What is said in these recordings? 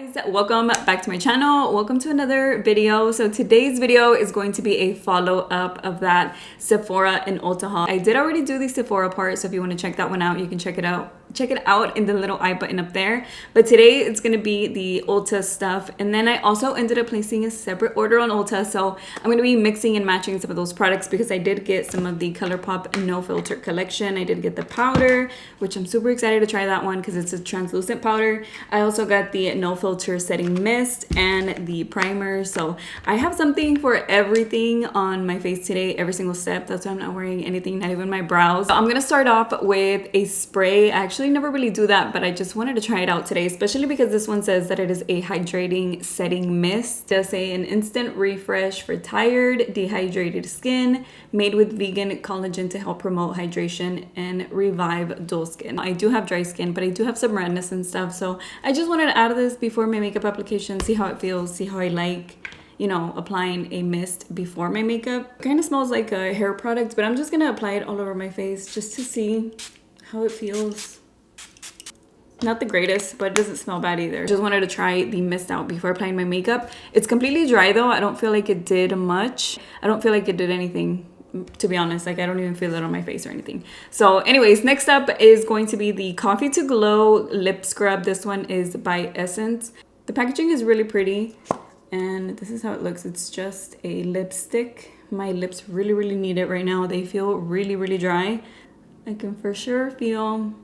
Guys, welcome back to my channel. Welcome to another video. So today's video is going to be a follow-up of that Sephora and Ulta haul. I did already do the Sephora part, so if you want to check that one out, you can check it out in the little I button up there. But today it's going to be the Ulta stuff, and then I also ended up placing a separate order on Ulta, so I'm going to be mixing and matching some of those products because I did get some of the Colourpop no filter collection. I did get the powder, which I'm super excited to try that one because it's a translucent powder. I also got the no filter setting mist and the primer, so I have something for everything on my face today, every single step. That's why I'm not wearing anything, not even my brows. So I'm gonna start off with a spray. I actually never really do that, but I just wanted to try it out today, especially because this one says that it is a hydrating setting mist. It does say an instant refresh for tired, dehydrated skin, made with vegan collagen to help promote hydration and revive dull skin. I do have dry skin, but I do have some redness and stuff, so I just wanted to add this before my makeup application, see how it feels, see how I like, you know, applying a mist before my makeup. It kind of smells like a hair product, but I'm just gonna apply it all over my face just to see how it feels. Not the greatest, but it doesn't smell bad either. Just wanted to try the mist out before applying my makeup. It's completely dry though. I don't feel like it did much. I don't feel like it did anything, to be honest. Like, I don't even feel it on my face or anything. So anyways, next up is going to be the Coffee to Glow lip scrub. This one is by Essence. The packaging is really pretty, and this is how it looks. It's just a lipstick. My lips really need it right now. They feel really dry. I can for sure feel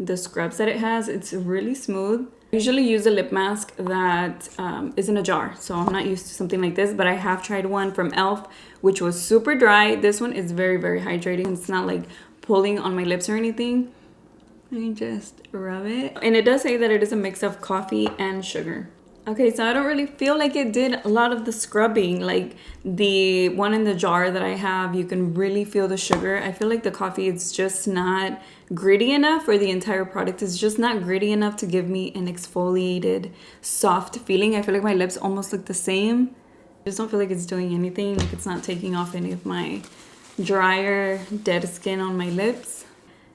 the scrubs that it has. It's really smooth. I usually use a lip mask that is in a jar, so I'm not used to something like this, but I have tried one from e.l.f. which was super dry. This one is very hydrating. It's not like pulling on my lips or anything. Let me just rub it. And it does say that it is a mix of coffee and sugar. Okay, so I don't really feel like it did a lot of the scrubbing. Like the one in the jar that I have, you can really feel the sugar. I feel like the coffee is just not gritty enough, or the entire product is just not gritty enough to give me an exfoliated, soft feeling. I feel like my lips almost look the same. I just don't feel like it's doing anything. Like, it's not taking off any of my drier, dead skin on my lips.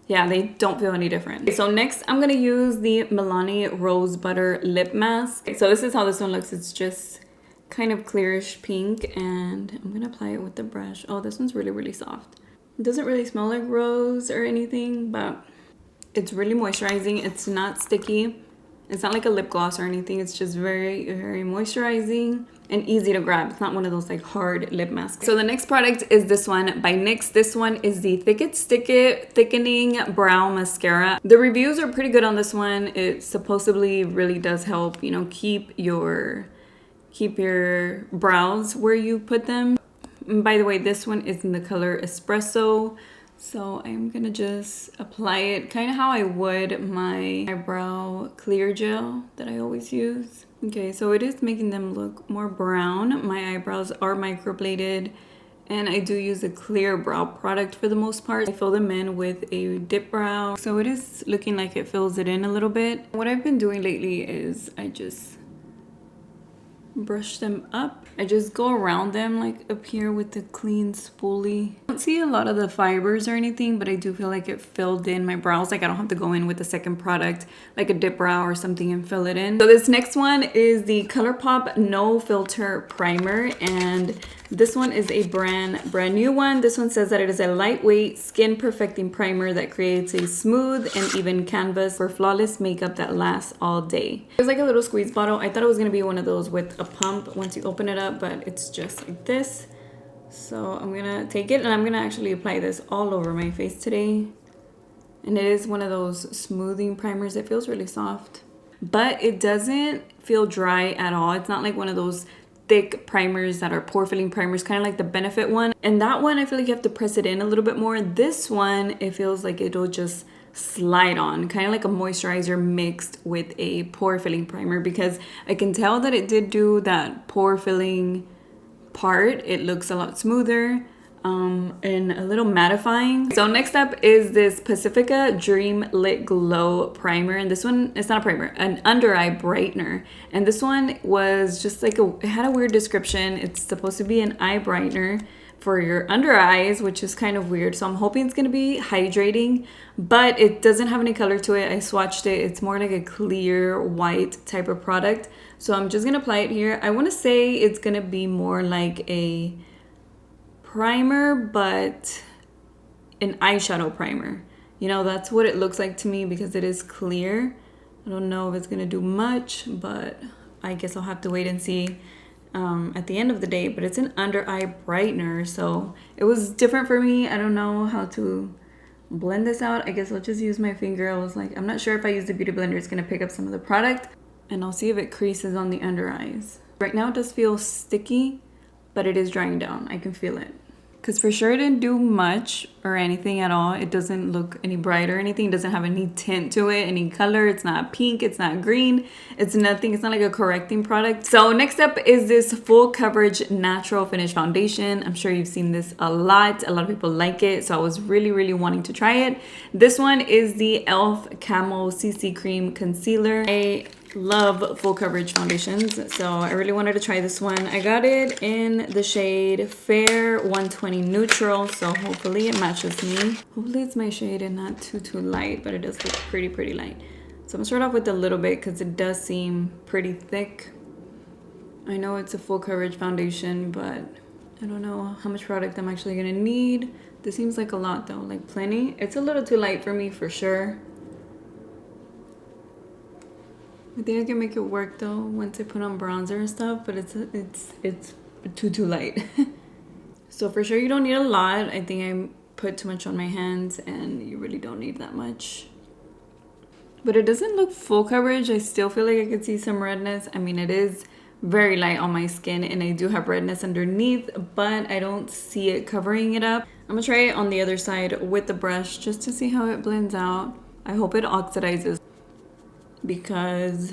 Yeah, they don't feel any different. So next, I'm gonna use the Milani Rose Butter Lip Mask. So this is how this one looks. It's just kind of clearish pink, and I'm gonna apply it with the brush. Oh, this one's really soft. It doesn't really smell like rose or anything, but it's really moisturizing. It's not sticky. It's not like a lip gloss or anything. It's just very moisturizing and easy to grab. It's not one of those like hard lip masks. So the next product is this one by NYX. This one is the Thick It Stick It Thickening Brow Mascara. The reviews are pretty good on this one. It supposedly really does help, you know, keep your brows where you put them. And by the way, this one is in the color Espresso. So I'm gonna just apply it kind of how I would my eyebrow clear gel that I always use. Okay, so it is making them look more brown. My eyebrows are microbladed, and I do use a clear brow product for the most part. I fill them in with a dip brow, so it is looking like it fills it in a little bit. What I've been doing lately is I just brush them up. I just go around them like up here with the clean spoolie. I don't see a lot of the fibers or anything, but I do feel like it filled in my brows. Like, I don't have to go in with the second product like a dip brow or something and fill it in. So this next one is the Colourpop No Filter Primer, and this one is a brand new one. This one says that it is a lightweight skin perfecting primer that creates a smooth and even canvas for flawless makeup that lasts all day. There's like a little squeeze bottle. I thought it was gonna be one of those with a pump once you open it up, but it's just like this. So I'm gonna take it and I'm gonna actually apply this all over my face today. And it is one of those smoothing primers. It feels really soft, but it doesn't feel dry at all. It's not like one of those thick primers that are pore filling primers, kind of like the Benefit one. And that one, I feel like you have to press it in a little bit more. This one, it feels like it'll just slide on, kind of like a moisturizer mixed with a pore filling primer, because I can tell that it did do that pore filling part. It looks a lot smoother and a little mattifying. So next up is this Pacifica Dream Lit Glow Primer, and this one, it's not a primer, an under eye brightener. And this one was just like it had a weird description. It's supposed to be an eye brightener for your under eyes, which is kind of weird. So I'm hoping it's gonna be hydrating, but it doesn't have any color to it. I swatched it. It's more like a clear white type of product. So I'm just gonna apply it here. I wanna say it's gonna be more like a primer, but an eyeshadow primer. You know, that's what it looks like to me because it is clear. I don't know if it's gonna do much, but I guess I'll have to wait and see at the end of the day. But it's an under eye brightener, so it was different for me. I don't know how to blend this out. I guess I'll just use my finger. I was like, I'm not sure if I use the beauty blender it's gonna pick up some of the product, and I'll see if it creases on the under eyes. Right now it does feel sticky, but it is drying down. I can feel it. Because for sure it didn't do much or anything at all. It doesn't look any bright or anything. It doesn't have any tint to it, any color. It's not pink, it's not green. It's nothing, it's not like a correcting product. So next up is this full coverage natural finish foundation. I'm sure you've seen this a lot. A lot of people like it. So I was really wanting to try it. This one is the e.l.f. Camo CC Cream Concealer. I love full coverage foundations, so I really wanted to try this one. I got it in the shade Fair 120 Neutral, so hopefully it matches me. Hopefully it's my shade and not too light, but it does look pretty light. So I'm gonna start off with a little bit because it does seem pretty thick. I know it's a full coverage foundation, but I don't know how much product I'm actually gonna need. This seems like a lot though, like plenty. It's a little too light for me for sure. I think I can make it work though once I put on bronzer and stuff, but it's too light. So for sure you don't need a lot. I think I put too much on my hands and you really don't need that much. But it doesn't look full coverage. I still feel like I could see some redness. I mean, it is very light on my skin and I do have redness underneath, but I don't see it covering it up. I'm gonna try it on the other side with the brush just to see how it blends out. I hope it oxidizes, because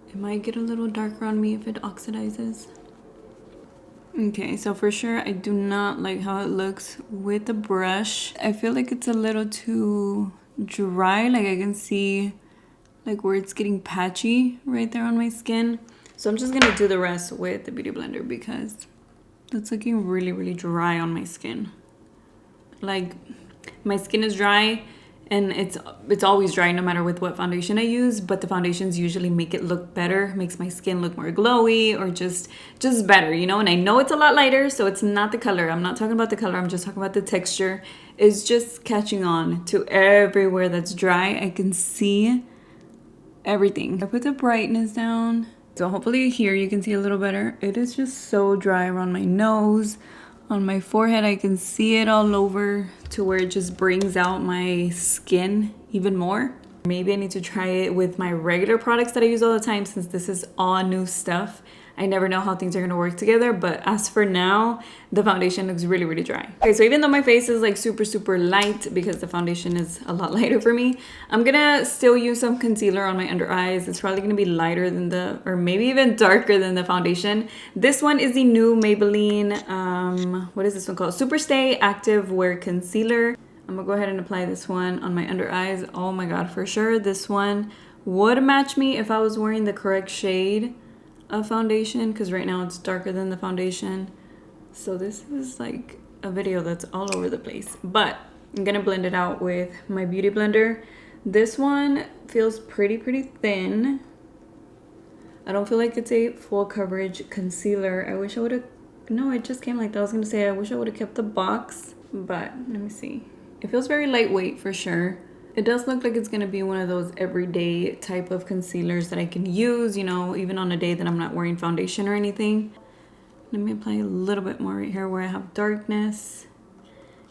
it might get a little darker on me if it oxidizes. Okay, so for sure I do not like how it looks with the brush. I feel like it's a little too dry. Like I can see like where it's getting patchy right there on my skin. So I'm just gonna do the rest with the beauty blender because it's looking really dry on my skin. Like my skin is dry, and it's always dry no matter with what foundation I use, but the foundations usually make it look better, makes my skin look more glowy or just better, you know? And I know it's a lot lighter, so it's not the color. I'm not talking about the color, I'm just talking about the texture. It's just catching on to everywhere that's dry. I can see everything. I put the brightness down, so hopefully here you can see a little better. It is just so dry around my nose. On my forehead, I can see it all over to where it just brings out my skin even more. Maybe I need to try it with my regular products that I use all the time, since this is all new stuff. I never know how things are gonna work together, but as for now, the foundation looks really dry. Okay, so even though my face is like super light because the foundation is a lot lighter for me, I'm gonna still use some concealer on my under eyes. It's probably gonna be lighter than or maybe even darker than the foundation. This one is the new Maybelline, what is this one called? Superstay Active Wear Concealer. I'm gonna go ahead and apply this one on my under eyes. Oh my God, for sure, this one would match me if I was wearing the correct shade of foundation, because right now it's darker than the foundation. So this is like a video that's all over the place, but I'm gonna blend it out with my beauty blender. This one feels pretty thin. I don't feel like it's a full coverage concealer. I wish I would have, no, it just came like that. I was gonna say I wish I would have kept the box, but let me see. It feels very lightweight for sure. It does look like it's gonna be one of those everyday type of concealers that I can use, you know, even on a day that I'm not wearing foundation or anything. Let me apply a little bit more right here where I have darkness.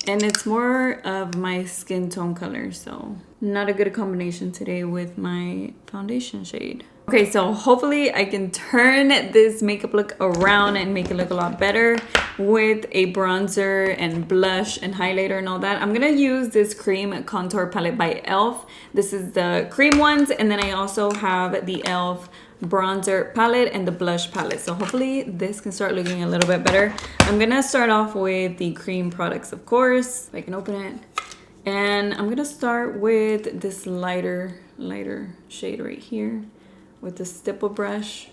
And it's more of my skin tone color, so not a good combination today with my foundation shade. Okay, so hopefully I can turn this makeup look around and make it look a lot better with a bronzer and blush and highlighter and all that. I'm gonna use this cream contour palette by e.l.f. This is the cream ones, and then I also have the e.l.f. bronzer palette and the blush palette. So hopefully this can start looking a little bit better. I'm gonna start off with the cream products, of course, if I can open it. And I'm gonna start with this lighter shade right here with the stipple brush,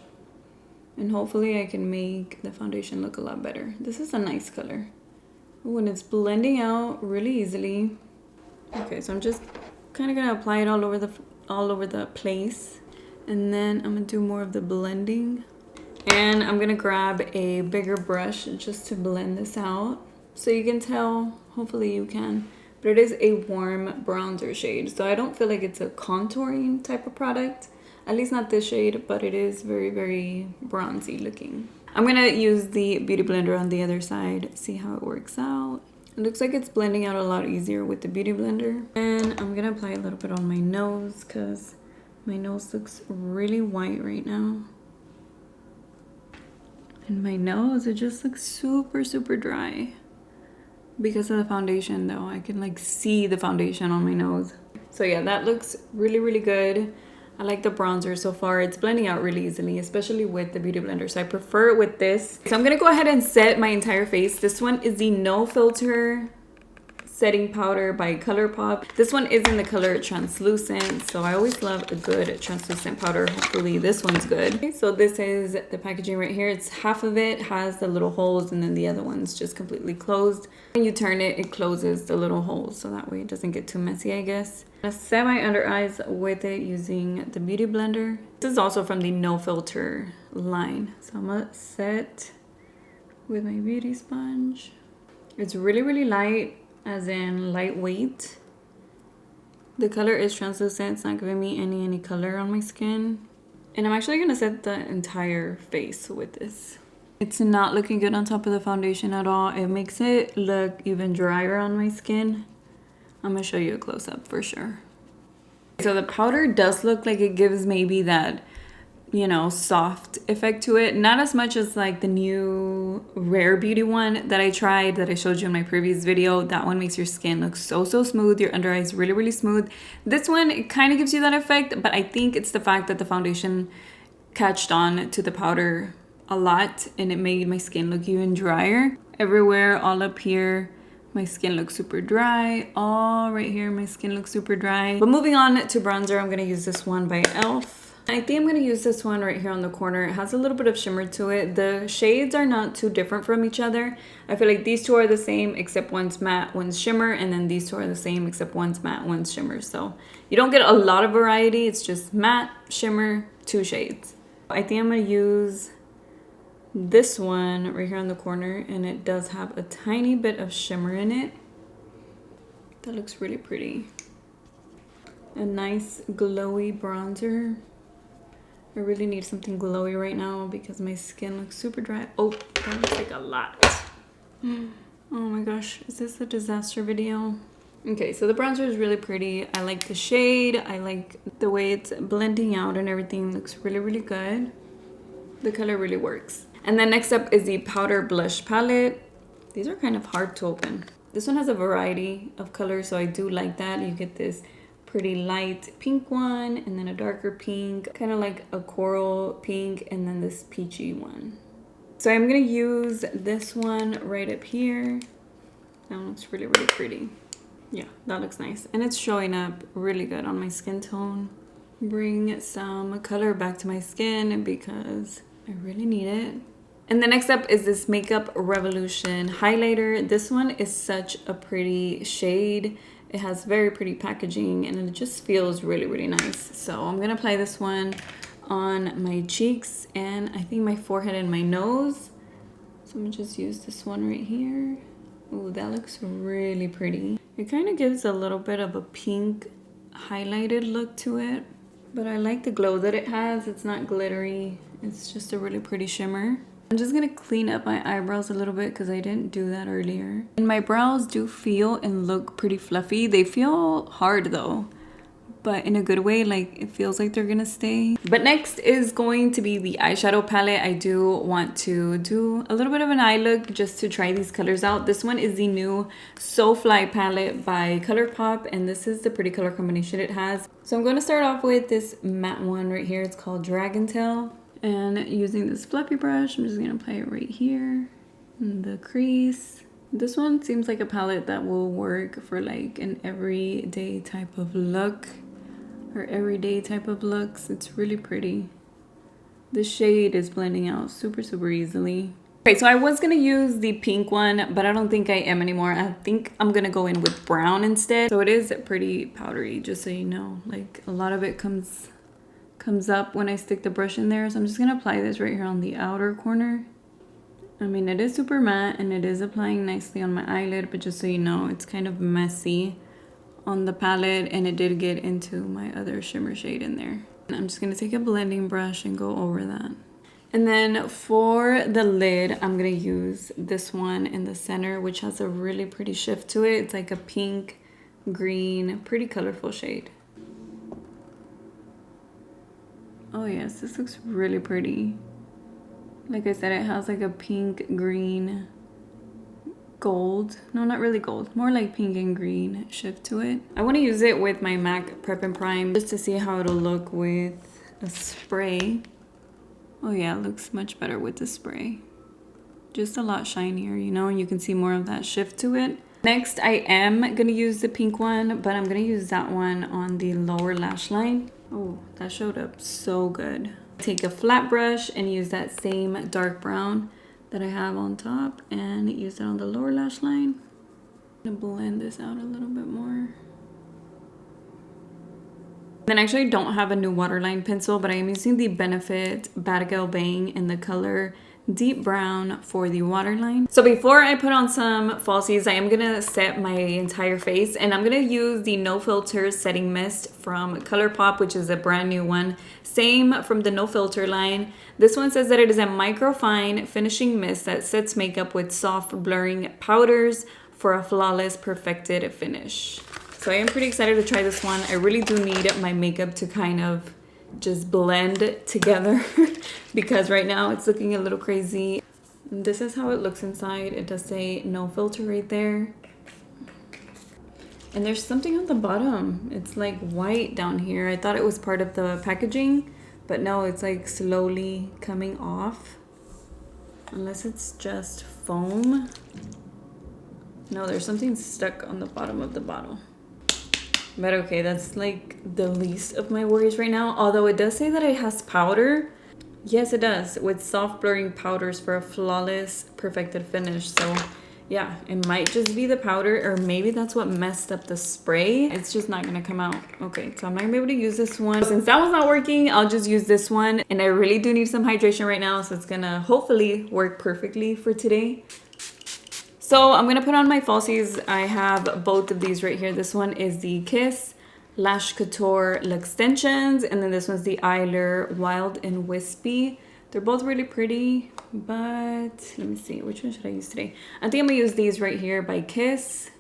and hopefully I can make the foundation look a lot better. This is a nice color. Ooh, and it's blending out really easily. Okay, so I'm just kind of gonna apply it all over the place, and then I'm gonna do more of the blending. And I'm gonna grab a bigger brush just to blend this out. So you can tell, hopefully you can, but it is a warm bronzer shade. So I don't feel like it's a contouring type of product, at least not this shade, but it is very, very bronzy looking. I'm gonna use the Beauty Blender on the other side, see how it works out. It looks like it's blending out a lot easier with the Beauty Blender. And I'm gonna apply a little bit on my nose because my nose looks really white right now. And my nose, it just looks super, super dry. Because of the foundation though, I can like see the foundation on my nose. So yeah, that looks really, really good. I like the bronzer so far. It's blending out really easily, especially with the Beauty Blender. So I prefer it with this. So I'm gonna go ahead and set my entire face. This one is the No Filter setting powder by Colourpop. This one is in the color Translucent, so I always love a good translucent powder. Hopefully this one's good. Okay, so this is the packaging right here. It's half of it has the little holes and then the other one's just completely closed. When you turn it, it closes the little holes, so that way it doesn't get too messy, I guess. I'm gonna set my under eyes with it using the Beauty Blender. This is also from the No Filter line. So I'm gonna set with my beauty sponge. It's really, really light, as in lightweight. The color is translucent. It's not giving me any color on my skin. And I'm actually gonna set the entire face with this. It's not looking good on top of the foundation at all. It makes it look even drier on my skin. I'm gonna show you a close-up for sure. So the powder does look like it gives maybe that, you know, soft effect to it. Not as much as like the new Rare Beauty one that I tried, that I showed you in my previous video. That one makes your skin look so smooth, your under eyes really, really smooth. This one, it kind of gives you that effect, but I think it's the fact that the foundation catched on to the powder a lot and it made my skin look even drier. Everywhere, all up here, my skin looks super dry. All right here, my skin looks super dry. But moving on to bronzer, I'm gonna use this one by e.l.f. I think I'm gonna use this one right here on the corner. It has a little bit of shimmer to it. The shades are not too different from each other. I feel like these two are the same, except one's matte, one's shimmer, and then these two are the same, except one's matte, one's shimmer. So you don't get a lot of variety. It's just matte, shimmer, two shades. I think I'm gonna use this one right here on the corner, and it does have a tiny bit of shimmer in it. That looks really pretty. A nice glowy bronzer. I really need something glowy right now because my skin looks super dry. Oh, that looks like a lot. Oh my gosh, is this a disaster video? Okay, so the bronzer is really pretty. I like the shade. I like the way it's blending out and everything looks really, really good. The color really works. And then next up is the powder blush palette. These are kind of hard to open. This one has a variety of colors, so I do like that. You get this pretty light pink one, and then a darker pink, kind of like a coral pink, and then this peachy one. So I'm gonna use this one right up here. That one looks really, really pretty. Yeah, that looks nice. And it's showing up really good on my skin tone. Bring some color back to my skin because I really need it. And the next up is this Makeup Revolution highlighter. This one is such a pretty shade. It has very pretty packaging and it just feels really, really nice. So I'm gonna apply this one on my cheeks and I think my forehead and my nose. So I'm gonna just use this one right here. Oh, that looks really pretty. It kind of gives a little bit of a pink highlighted look to it, but I like the glow that it has. It's not glittery. It's just a really pretty shimmer. I'm just gonna clean up my eyebrows a little bit because I didn't do that earlier. And my brows do feel and look pretty fluffy. They feel hard though, but in a good way, like it feels like they're gonna stay. But next is going to be the eyeshadow palette. I do want to do a little bit of an eye look just to try these colors out. This one is the new So Fly palette by Colourpop, and this is the pretty color combination it has. So I'm gonna start off with this matte one right here. It's called Dragon Tail. And using this fluffy brush, I'm just gonna apply it right here in the crease. This one seems like a palette that will work for like an everyday type of look or everyday type of looks. It's really pretty. The shade is blending out super, super easily. Okay, so I was gonna use the pink one, but I don't think I am anymore. I think I'm gonna go in with brown instead. So it is pretty powdery, just so you know. Like a lot of it comes up when I stick the brush in there. So I'm just gonna apply this right here on the outer corner. I mean, it is super matte and it is applying nicely on my eyelid, but just so you know, it's kind of messy on the palette and it did get into my other shimmer shade in there. And I'm just gonna take a blending brush and go over that. And then for the lid, I'm gonna use this one in the center, which has a really pretty shift to it. It's like a pink, green, pretty colorful shade. Oh yes, this looks really pretty. Like I said, it has like a pink, green, gold. No, not really gold. More like pink and green shift to it. I want to use it with my MAC Prep and Prime just to see how it'll look with a spray. Oh yeah, it looks much better with the spray. Just a lot shinier, you know, and you can see more of that shift to it. Next, I am going to use the pink one, but I'm going to use that one on the lower lash line. Oh, that showed up so good. Take a flat brush and use that same dark brown that I have on top and use it on the lower lash line. I'm gonna blend this out a little bit more. Then I actually don't have a new waterline pencil, but I am using the Benefit Badagal Bang in the color Deep Brown for the waterline. So before I put on some falsies, I am gonna set my entire face, and I'm gonna use the No Filter Setting Mist from Colourpop, which is a brand new one. Same from the No Filter line. This one says that it is a microfine finishing mist that sets makeup with soft blurring powders for a flawless perfected finish. So I am pretty excited to try this one. I really do need my makeup to kind of just blend together because right now it's looking a little crazy. This is how it looks inside. It does say no filter right there. And there's something on the bottom. It's like white down here. I thought it was part of the packaging, but no, it's like slowly coming off. Unless it's just foam. No, there's something stuck on the bottom of the bottle. But okay, that's like the least of my worries right now. Although it does say that it has powder. Yes, it does. With soft blurring powders for a flawless perfected finish. So yeah, it might just be the powder, or maybe that's what messed up the spray. It's just not gonna come out. Okay, so I'm not gonna be able to use this one. Since that was not working, I'll just use this one. And I really do need some hydration right now, so it's gonna hopefully work perfectly for today. So I'm gonna put on my falsies. I have both of these right here. This one is the Kiss Lash Couture L'Extensions, and then this one's the Eyelure Wild and Wispy. They're both really pretty, but let me see, which one should I use today? I think I'm gonna use these right here by Kiss.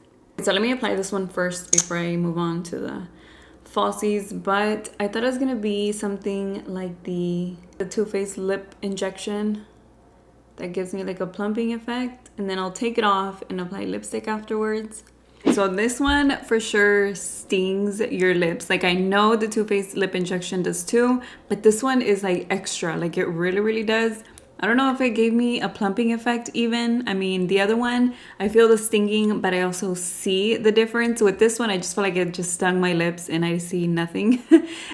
So let me apply this one first before I move on to the falsies. But I thought it was gonna be something like the Too Faced Lip Injection. That gives me like a plumping effect, and then I'll take it off and apply lipstick afterwards. So this one for sure stings your lips. Like I know the Too Faced Lip Injection does too, but this one is like extra. Like it really, really does. I don't know if it gave me a plumping effect even. I mean, the other one, I feel the stinging, but I also see the difference. With this one, I just feel like it just stung my lips and I see nothing.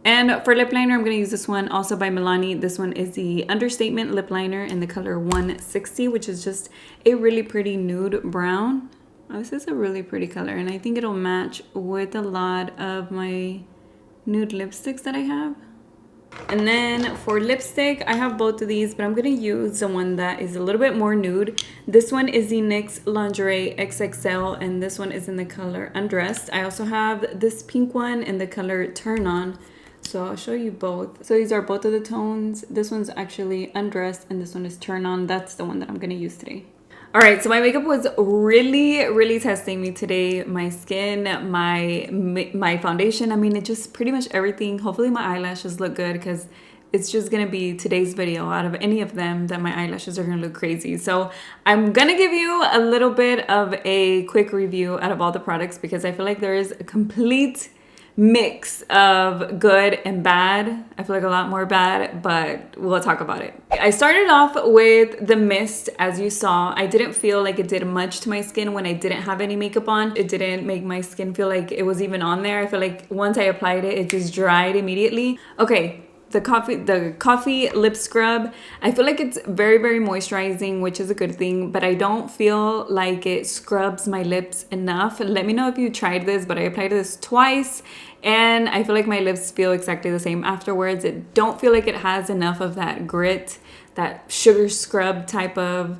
And for lip liner, I'm gonna use this one also by Milani. This one is the Understatement Lip Liner in the color 160, which is just a really pretty nude brown. Oh, this is a really pretty color, and I think it'll match with a lot of my nude lipsticks that I have. And then for lipstick, I have both of these, but I'm gonna use the one that is a little bit more nude. This one is the NYX Lingerie XXL, and this one is in the color Undressed. I also have this pink one in the color Turn On. So I'll show you both. So these are both of the tones. This one's actually Undressed, and this one is Turn On. That's the one that I'm gonna use today. All right, so my makeup was really testing me today. My skin, my foundation. I mean, it just pretty much everything. Hopefully my eyelashes look good, because it's just gonna be today's video out of any of them that my eyelashes are gonna look crazy. So I'm gonna give you a little bit of a quick review out of all the products, because I feel like there is a complete mix of good and bad. I feel like a lot more bad, but we'll talk about it. I started off with the mist. As you saw, I didn't feel like it did much to my skin when I didn't have any makeup on. It didn't make my skin feel like it was even on there. I feel like once I applied it, it just dried immediately. Okay, the coffee lip scrub. I feel like it's very, very moisturizing, which is a good thing, but I don't feel like it scrubs my lips enough. Let me know if you tried this, but I applied this twice and I feel like my lips feel exactly the same afterwards. It don't feel like it has enough of that grit, that sugar scrub type of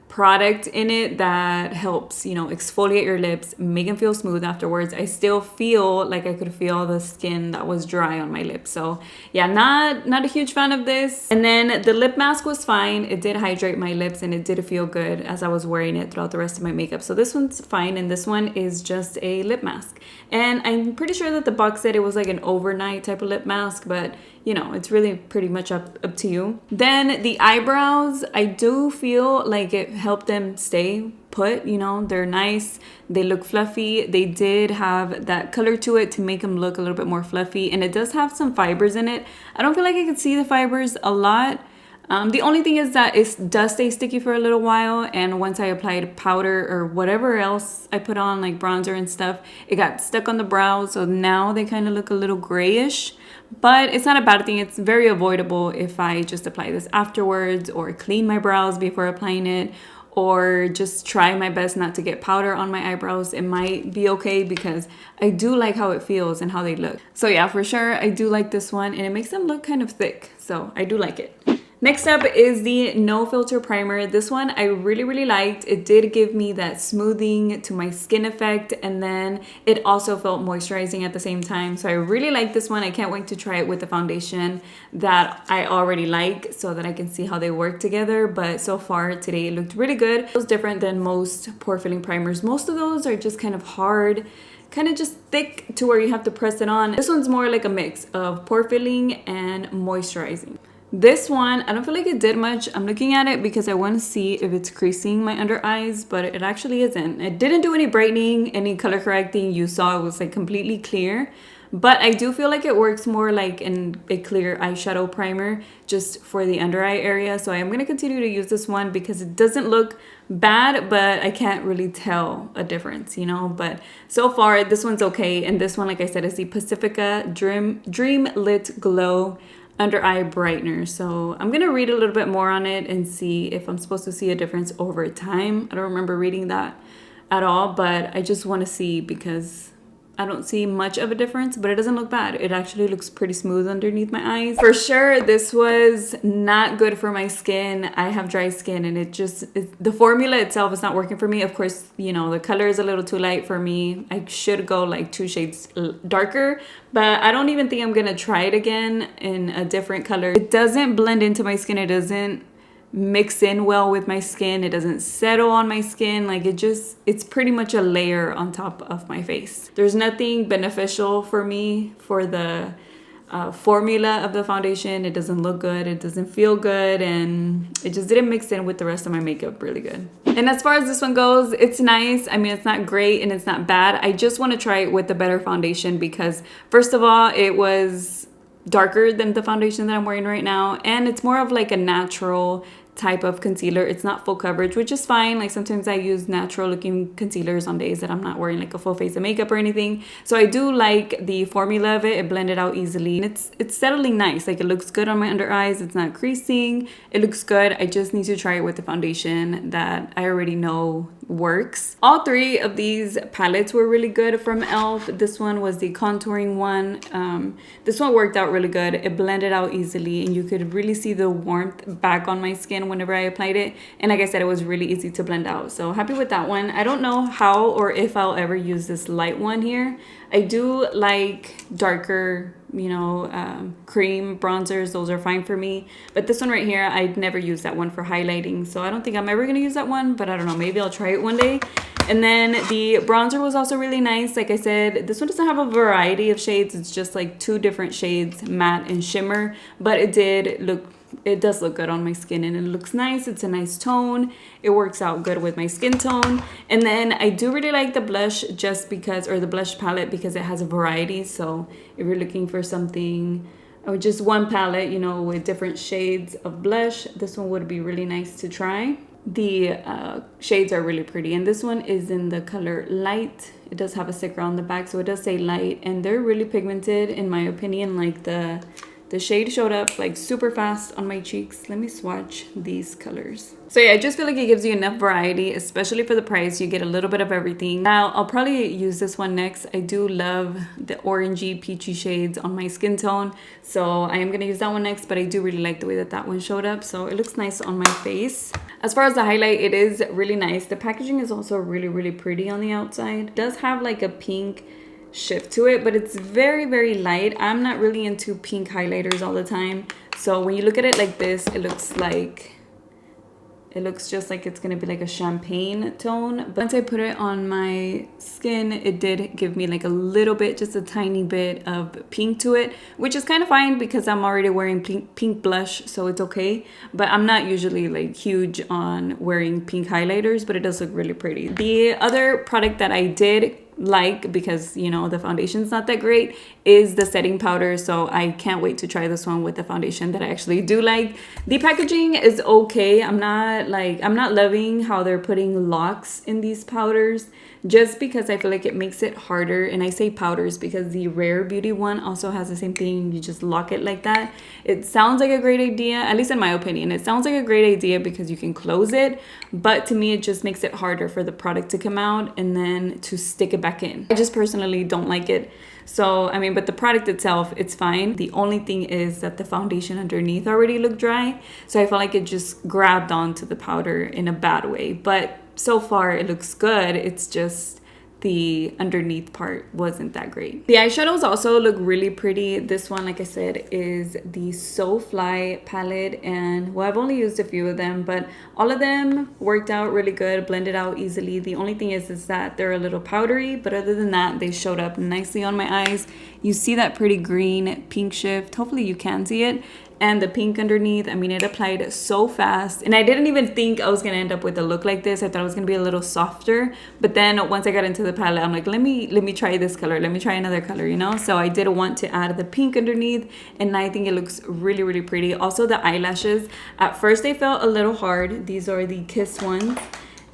product in it that helps, you know, exfoliate your lips, make them feel smooth afterwards. I still feel like I could feel the skin that was dry on my lips. So yeah, not a huge fan of this. And then the lip mask was fine. It did hydrate my lips and it did feel good as I was wearing it throughout the rest of my makeup. So this one's fine, and this one is just a lip mask. And I'm pretty sure that the box said it was like an overnight type of lip mask, but you know, it's really pretty much up to you. Then the eyebrows, I do feel like it helped them stay put, you know, they're nice, they look fluffy. They did have that color to it to make them look a little bit more fluffy, and it does have some fibers in it. I don't feel like I could see the fibers a lot. The only thing is that it does stay sticky for a little while, and once I applied powder or whatever else I put on, like bronzer and stuff, it got stuck on the brows, so now they kind of look a little grayish. But it's not a bad thing. It's very avoidable if I just apply this afterwards, or clean my brows before applying it, or just try my best not to get powder on my eyebrows. It might be okay because I do like how it feels and how they look. So yeah, for sure, I do like this one, and it makes them look kind of thick. So I do like it. Next up is the No Filter Primer. This one I really, really liked. It did give me that smoothing to my skin effect, and then it also felt moisturizing at the same time. So I really like this one. I can't wait to try it with the foundation that I already like so that I can see how they work together. But so far today it looked really good. It was different than most pore filling primers. Most of those are just kind of hard, kind of just thick to where you have to press it on. This one's more like a mix of pore filling and moisturizing. This one, I don't feel like it did much. I'm looking at it because I want to see if it's creasing my under eyes, but it actually isn't. It didn't do any brightening, any color correcting. You saw it was like completely clear, but I do feel like it works more like in a clear eyeshadow primer just for the under eye area. So I am going to continue to use this one because it doesn't look bad, but I can't really tell a difference, you know. But so far this one's okay. And this one, like I said, is the Pacifica Dream Lit Glow under eye brightener. So I'm gonna read a little bit more on it and see if I'm supposed to see a difference over time. I don't remember reading that at all, but I just want to see because I don't see much of a difference, but it doesn't look bad. It actually looks pretty smooth underneath my eyes. For sure, this was not good for my skin. I have dry skin, and the formula itself is not working for me. Of course, you know, the color is a little too light for me. I should go like 2 shades darker, but I don't even think I'm gonna try it again in a different color. It doesn't blend into my skin. It doesn't mix in well with my skin. It doesn't settle on my skin. Like it's pretty much a layer on top of my face. There's nothing beneficial for me for the formula of the foundation. It doesn't look good, it doesn't feel good, and it just didn't mix in with the rest of my makeup really good. And as far as this one goes, it's nice. I mean, it's not great and it's not bad. I just want to try it with the better foundation because first of all, it was darker than the foundation that I'm wearing right now, and it's more of like a natural type of concealer. It's not full coverage, which is fine. Like sometimes I use natural looking concealers on days that I'm not wearing like a full face of makeup or anything. So I do like the formula of it. It blended out easily, and it's settling nice. Like it looks good on my under eyes. It's not creasing. It looks good. I just need to try it with the foundation that I already know works. All 3 of these palettes were really good from e.l.f. This one was the contouring one. This one worked out really good. It blended out easily, and you could really see the warmth back on my skin whenever I applied it. And like I said, it was really easy to blend out. So happy with that one. I don't know how or if I'll ever use this light one here. I do like darker, you know, cream bronzers. Those are fine for me. But this one right here, I'd never use that one for highlighting. So I don't think I'm ever going to use that one, but I don't know. Maybe I'll try it one day. And then the bronzer was also really nice. Like I said, this one doesn't have a variety of shades. It's just like 2 different shades, matte and shimmer. But it does look good on my skin, and it looks nice. It's a nice tone. It works out good with my skin tone. And then I do really like the blush just because, or the blush palette, because it has a variety. So if you're looking for something or just one palette, you know, with different shades of blush, this one would be really nice to try. The shades are really pretty, and this one is in the color light. It does have a sticker on the back, so it does say light, and they're really pigmented in my opinion. Like the The shade showed up like super fast on my cheeks. Let me swatch these colors. So yeah, I just feel like it gives you enough variety, especially for the price. You get a little bit of everything. Now, I'll probably use this one next. I do love the orangey, peachy shades on my skin tone. So I am gonna use that one next, but I do really like the way that that one showed up. So it looks nice on my face. As far as the highlight, it is really nice. The packaging is also really, really pretty on the outside. It does have like a pink shift to it, but it's very, very light. I'm not really into pink highlighters all the time. So when you look at it like this, it looks just like it's gonna be like a champagne tone. But once I put it on my skin, it did give me like a little bit, just a tiny bit of pink to it, which is kind of fine because I'm already wearing pink blush, so it's okay. But I'm not usually like huge on wearing pink highlighters, but it does look really pretty. The other product that I did like, because you know the foundation's not that great, is the setting powder. So I can't wait to try this one with the foundation that I actually do like. The packaging is okay. I'm not loving how they're putting locks in these powders, just because I feel like it makes it harder. And I say powders because the Rare Beauty one also has the same thing. You just lock it like that. It sounds like a great idea, at least in my opinion. It sounds like a great idea because you can close it, but to me it just makes it harder for the product to come out and then to stick it back in. I just personally don't like it. So I mean, but the product itself, it's fine. The only thing is that the foundation underneath already looked dry, so I felt like it just grabbed onto the powder in a bad way. But so far it looks good. It's just the underneath part wasn't that great. The eyeshadows also look really pretty. This one, like I said, is the So Fly palette, and well, I've only used a few of them, but all of them worked out really good, blended out easily. The only thing is that they're a little powdery, but other than that, they showed up nicely on my eyes. You see that pretty green pink shift. Hopefully you can see it. And the pink underneath, I mean, it applied so fast, and I didn't even think I was gonna end up with a look like this. I thought it was gonna be a little softer, but then once I got into the palette, I'm like, let me try this color, let me try another color, you know. So I did want to add the pink underneath, and I think it looks really, really pretty. Also, the eyelashes, at first they felt a little hard. These are the Kiss ones,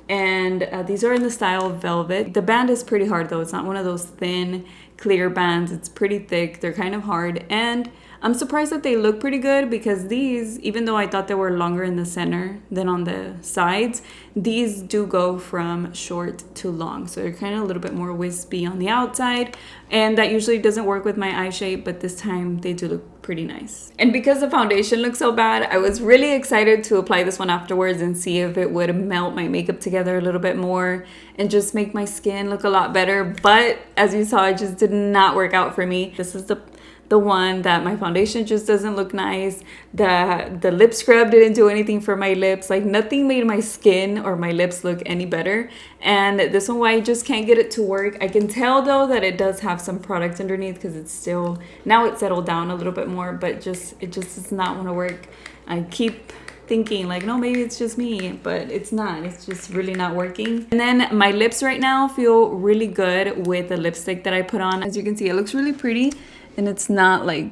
and these are in the style Velvet. The band is pretty hard though. It's not one of those thin clear bands. It's pretty thick. They're kind of hard, and I'm surprised that they look pretty good, because these, even though I thought they were longer in the center than on the sides, these do go from short to long. So they're kind of a little bit more wispy on the outside, and that usually doesn't work with my eye shape, but this time they do look pretty nice. And because the foundation looks so bad, I was really excited to apply this one afterwards and see if it would melt my makeup together a little bit more and just make my skin look a lot better. But as you saw, it just did not work out for me. This is the one that my foundation just doesn't look nice. The lip scrub didn't do anything for my lips. Like, nothing made my skin or my lips look any better. And this one, why I just can't get it to work. I can tell though that it does have some product underneath, because it's still, now it's settled down a little bit more, but it just does not want to work. I keep thinking like, no, maybe it's just me, but it's not. It's just really not working. And then my lips right now feel really good with the lipstick that I put on. As you can see, it looks really pretty, and it's not like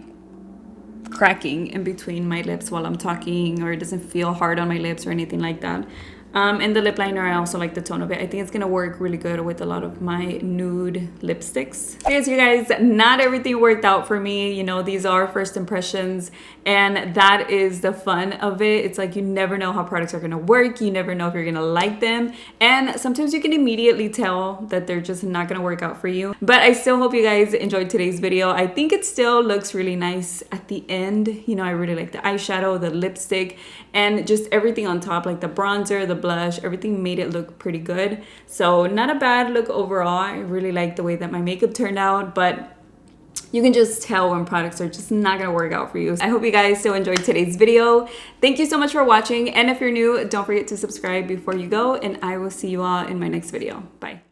cracking in between my lips while I'm talking, or it doesn't feel hard on my lips or anything like that. And the lip liner, I also like the tone of it. I think it's gonna work really good with a lot of my nude lipsticks. Yes, you guys, not everything worked out for me. You know, these are first impressions, and that is the fun of it. It's like, you never know how products are gonna work. You never know if you're gonna like them. And sometimes you can immediately tell that they're just not gonna work out for you. But I still hope you guys enjoyed today's video. I think it still looks really nice at the end. You know, I really like the eyeshadow, the lipstick, and just everything on top, like the bronzer, the blush, everything made it look pretty good. So not a bad look overall. I really like the way that my makeup turned out, but you can just tell when products are just not gonna work out for you. I hope you guys still enjoyed today's video. Thank you so much for watching, and if you're new, don't forget to subscribe before you go, and I will see you all in my next video. Bye.